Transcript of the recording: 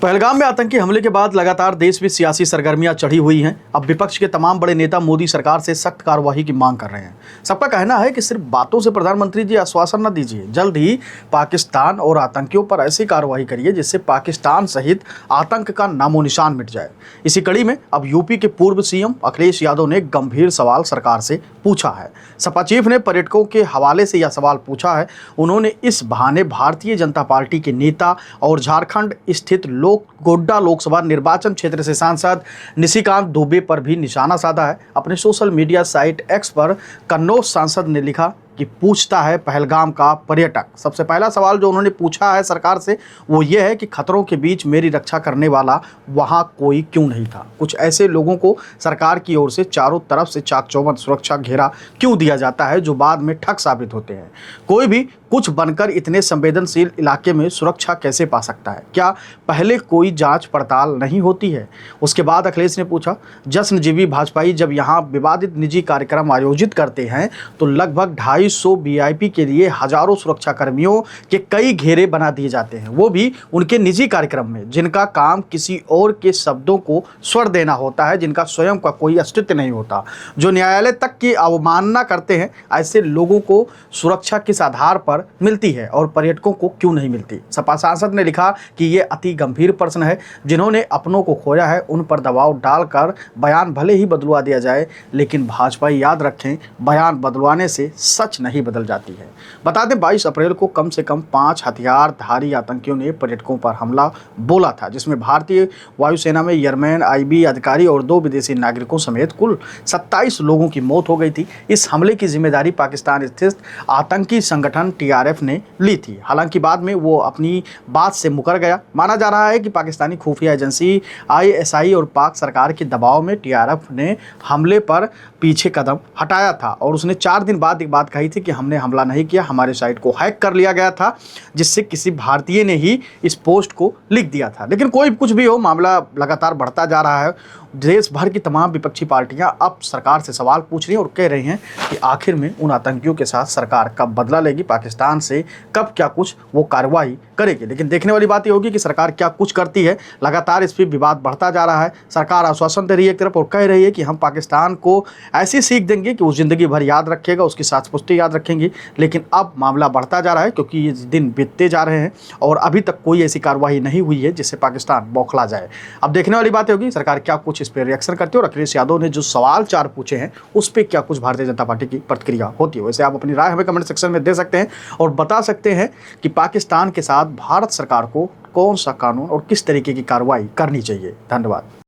पहलगाम में आतंकी हमले के बाद लगातार देश में सियासी सरगर्मियां चढ़ी हुई हैं। अब विपक्ष के तमाम बड़े नेता मोदी सरकार से सख्त कार्रवाई की मांग कर रहे हैं। सबका कहना है कि सिर्फ बातों से प्रधानमंत्री जी आश्वासन न दीजिए, जल्द ही पाकिस्तान और आतंकियों पर ऐसी कार्रवाई करिए जिससे पाकिस्तान सहित आतंक का नामो निशान मिट जाए। इसी कड़ी में अब यूपी के पूर्व सीएम अखिलेश यादव ने गंभीर सवाल सरकार से पूछा है। सपा चीफ ने पर्यटकों के हवाले से यह सवाल पूछा है। उन्होंने इस बहाने भारतीय जनता पार्टी के नेता और झारखंड स्थित गोड्डा लोकसभा निर्वाचन क्षेत्र से सांसद निशिकांत दुबे पर भी निशाना साधा है। अपने सोशल मीडिया साइट एक्स पर कन्नौज सांसद ने लिखा कि पूछता है पहलगाम का पर्यटक। सबसे पहला सवाल जो उन्होंने पूछा है सरकार से वो ये है कि खतरों के बीच मेरी रक्षा करने वाला वहाँ कोई क्यों नहीं था। कुछ ऐसे लोगों को सरकार की ओर से चारों तरफ से चाक चौबंद सुरक्षा घेरा क्यों दिया जाता है जो बाद में ठग साबित होते हैं। कोई भी कुछ बनकर इतने संवेदनशील इलाके में सुरक्षा कैसे पा सकता है? क्या पहले कोई जांच पड़ताल नहीं होती है? उसके बाद अखिलेश ने पूछा, जश्नजीवी भाजपाई जब यहाँ विवादित निजी कार्यक्रम आयोजित करते हैं तो लगभग 250 वीआईपी के लिए हजारों सुरक्षा कर्मियों के कई घेरे बना दिए जाते हैं, वो भी उनके निजी कार्यक्रम में, जिनका काम किसी और के शब्दों को स्वर देना होता है, जिनका स्वयं का कोई अस्तित्व नहीं होता, जो न्यायालय तक की अवमानना करते हैं। ऐसे लोगों को सुरक्षा किस आधार पर मिलती है और पर्यटकों को क्यों नहीं मिलती? सपा सांसद ने लिखा कि ये अति गंभीर प्रश्न है। जिन्होंने अपनों को खोया है उन पर दबाव डालकर बयान भले ही बदलवा दिया जाए, लेकिन भाजपा याद रखें, बयान बदलवाने से सच नहीं बदल जाती है। बता दें 22 अप्रैल को कम से कम 5 हथियारधारी आतंकियों ने पर्यटकों पर हमला बोला था, जिसमें भारतीय वायुसेना में एयरमैन, आईबी अधिकारी और 2 विदेशी नागरिकों समेत कुल 27 लोगों की मौत हो गई थी। इस हमले की जिम्मेदारी पाकिस्तान स्थित आतंकी संगठन टीआरएफ ने ली थी। हालांकि बाद में वो अपनी बात से मुकर गया। माना जा रहा है कि पाकिस्तानी खुफिया एजेंसी आईएसआई और पाक सरकार के दबाव में टीआरएफ ने हमले पर पीछे कदम हटाया था और उसने 4 दिन बाद एक बात कही थी कि हमने हमला नहीं किया, हमारे साइट को हैक कर लिया गया था, जिससे किसी भारतीय ने ही इस पोस्ट को लिख दिया था। लेकिन कोई कुछ भी हो, मामला लगातार बढ़ता जा रहा है। देश भर की तमाम विपक्षी पार्टियां अब सरकार से सवाल पूछ रही हैं और कह रही हैं कि आखिर में उन आतंकियों के साथ सरकार कब बदला लेगी, पाकिस्तान से कब क्या कुछ वो कार्रवाई करेगी। लेकिन देखने वाली बात ये होगी कि सरकार क्या कुछ करती है। लगातार इस पर विवाद बढ़ता जा रहा है। सरकार आश्वासन दे रही है एक तरफ और कह रही है कि हम पाकिस्तान को ऐसी सीख देंगे कि वो ज़िंदगी भर याद रखेगा, उसकी साथ पुष्टि याद रखेंगी। लेकिन अब मामला बढ़ता जा रहा है क्योंकि ये दिन बीतते जा रहे हैं और अभी तक कोई ऐसी कार्रवाई नहीं हुई है जिससे पाकिस्तान बौखला जाए। अब देखने वाली बात होगी सरकार क्या कुछ इस पर रिएक्शन करती है और अखिलेश यादव ने जो सवाल 4 पूछे हैं उस पर क्या कुछ भारतीय जनता पार्टी की प्रतिक्रिया होती है। वैसे आप अपनी राय हमें कमेंट सेक्शन में दे सकते हैं और बता सकते हैं कि पाकिस्तान के साथ भारत सरकार को कौन सा कानून और किस तरीके की कार्रवाई करनी चाहिए। धन्यवाद।